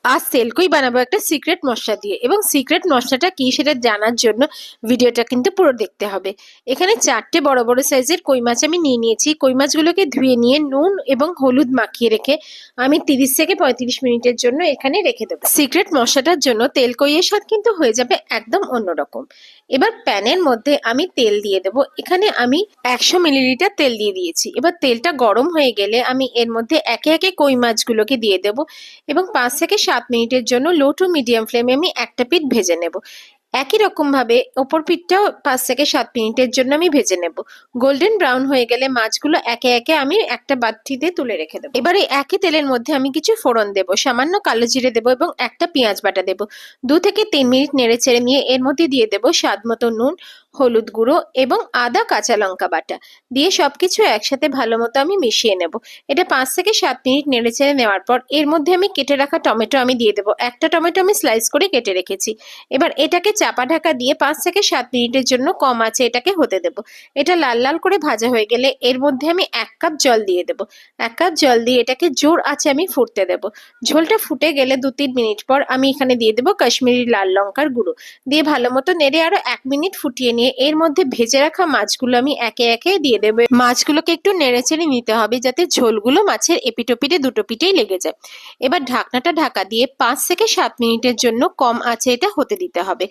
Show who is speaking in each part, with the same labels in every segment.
Speaker 1: আজ তেলকই বানাবো একটা সিক্রেট মশলা দিয়ে, এবং সিক্রেট মশলাটা কি সেটা জানার জন্য ভিডিওটা কিন্তু পুরো দেখতে হবে। এখানে 4টে বড় বড় সাইজের কই মাছ আমি নিয়ে নিয়েছি। কই মাছগুলোকে ধুয়ে নিয়ে নুন এবং হলুদ মাখিয়ে রেখে আমি 30 থেকে 35 মিনিটের জন্য এখানে রেখে দেবো। সিক্রেট মশলাটার জন্য তেলকইয়ের স্বাদ কিন্তু হয়ে যাবে একদম অন্যরকম। এবার প্যানের মধ্যে আমি তেল দিয়ে দেবো। এখানে আমি 100 মিলিলিটার তেল দিয়ে দিয়েছি। এবার তেলটা গরম হয়ে গেলে আমি এর মধ্যে একে একে কই মাছগুলোকে দিয়ে দেবো এবং 5 থেকে 7 মিনিটের জন্য লো টু মিডিয়াম ফ্লেমে আমি একটা পিঠ ভেজে নেব। একই রকম ভাবে অপর পিঠটাও 5 থেকে 7 মিনিটের জন্য আমি ভেজে নেব। গোল্ডেন ব্রাউন হয়ে গেলে মাছগুলো একে একে আমি একটা বাটিতে তুলে রেখে দেবো। এবারে একই তেলের মধ্যে আমি কিছু ফোড়ন দেবো, সামান্য কালো জিরে দেবো এবং একটা পেঁয়াজ বাটা দেবো। 2 থেকে 3 মিনিট নেড়ে চেড়ে নিয়ে এর মধ্যে দিয়ে দেবো স্বাদ মতো নুন, হলুদ গুঁড়ো এবং আদা কাঁচা লঙ্কা বাটা দিয়ে সবকিছু একসাথে ভালো মতো আমি মিশিয়ে নেব। এটা 5 থেকে 7 মিনিট নেড়ে চেড়ে নেওয়ার পর এর মধ্যে আমি কেটে রাখা টমেটো আমি দিয়ে দেবো। একটা টমেটো আমি স্লাইস করে কেটে রেখেছি। এবার এটাকে চাপা ঢাকা দিয়ে 5 থেকে 7 মিনিটের জন্য কম আঁচে এটাকে হতে দেব। এটা লাল লাল করে ভাজা হয়ে গেলে এর মধ্যে আমি 1 কাপ জল দিয়ে দেব। 1 কাপ জল দিয়ে এটাকে জোর আঁচে আমি ফুটতে দেব। ঝোলটা ফুটে গেলে 2-3 মিনিট পর আমি এখানে দিয়ে দেবো কাশ্মীরি লাল লঙ্কার গুঁড়ো দিয়ে ভালো মতো নেড়ে আরো 1 মিনিট ফুটিয়ে নিয়ে এর মধ্যে ভেজে রাখা মাছগুলো আমি একে একে দিয়ে দেবো। মাছগুলোকে একটু নেড়ে চেড়ে নিতে হবে যাতে ঝোলগুলো মাছের এপিটোপিটে দুটো পিঠেই লেগে যায়। এবার ঢাকনাটা ঢাকা দিয়ে 5 থেকে 7 মিনিটের জন্য কম আঁচে এটা হতে দিতে হবে।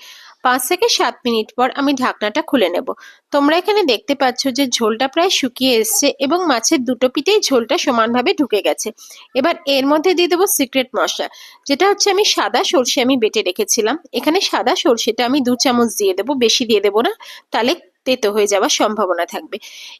Speaker 1: 5 থেকে 7 মিনিট পর আমি ঢাকনাটা খুলে নেব। তোমরা এখানে দেখতে পাচ্ছ যে ঝোলটা প্রায় শুকিয়ে এসছে এবং মাছের দুটো পিঠেই ঝোলটা সমানভাবে ঢুকে গেছে। এবার এর মধ্যে দিয়ে দেবো সিক্রেট মশলা, যেটা হচ্ছে আমি সাদা সর্ষে আমি বেটে রেখেছিলাম। এখানে সাদা সর্ষেটা আমি 2 চামচ দিয়ে দেবো, বেশি দিয়ে দেবো না, তাহলে তেতো হয়ে যাওয়ার সম্ভাবনা থাকবে।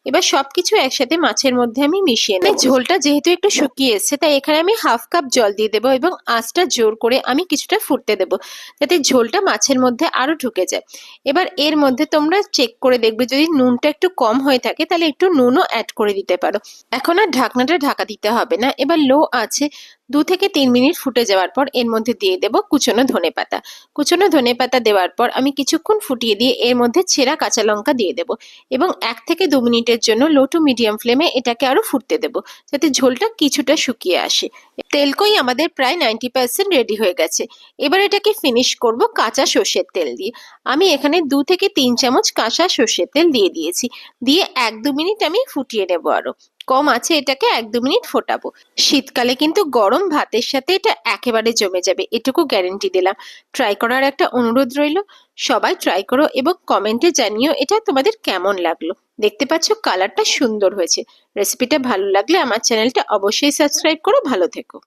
Speaker 1: এবার সবকিছু একসাথে মাছের মধ্যে আমি মিশিয়ে নেব। ঝোলটা যেহেতু একটু শুকিয়ে এসছে তাই এখানে আমি 1/2 কাপ জল দিয়ে দেবো এবং আঁচটা জোর করে আমি কিছুটা ফুটতে দেবো যাতে ঝোলটা মাছের মধ্যে আরো ঢুকে যায়। এবার এর মধ্যে তোমরা চেক করে দেখবে, যদি নুনটা একটু কম হয়ে থাকে তাহলে একটু নুনও অ্যাড করে দিতে পারো। এখন আর ঢাকনাটা ঢাকা দিতে হবে না। এবার লো আছে 2 থেকে 3 মিনিট ফুটে যাওয়ার পর এর মধ্যে দিয়ে দেবো কুচনো ধনেপাতা। কুচনো ধনেপাতা দেওয়ার পর আমি কিছুক্ষণ ফুটিয়ে দিয়ে এর মধ্যে ছেঁড়া কাঁচা লঙ্কা দিয়ে দেবো এবং 1 থেকে 2 মিনিটের জন্য লো টু মিডিয়াম ফ্লেমে এটাকে আরো ফুটতে দেবো যাতে ঝোলটা কিছুটা শুকিয়ে আসে। তেলকই আমাদের প্রায় 90% রেডি হয়ে গেছে। এবার এটাকে ফিনিশ করব কাঁচা সর্ষের তেল দিয়ে। আমি এখানে 2 থেকে 3 চামচ কাঁচা সর্ষের তেল দিয়ে দিয়েছি। দিয়ে 1-2 মিনিট আমি ফুটিয়ে নেবো আরো। কম আছে এটাকে 1-2 মিনিট ফোটাবো। শীতকালে কিন্তু গরম ভাতের সাথে এটা একেবারে জমে যাবে, এটুকু গ্যারেন্টি দিলাম। ট্রাই করার একটা অনুরোধ রইল, সবাই ট্রাই করো এবং কমেন্টে জানিও এটা তোমাদের কেমন লাগলো। দেখতে পাচ্ছ কালারটা সুন্দর হয়েছে। রেসিপিটা ভালো লাগলে আমার চ্যানেলটা অবশ্যই সাবস্ক্রাইব করো। ভালো থেকো।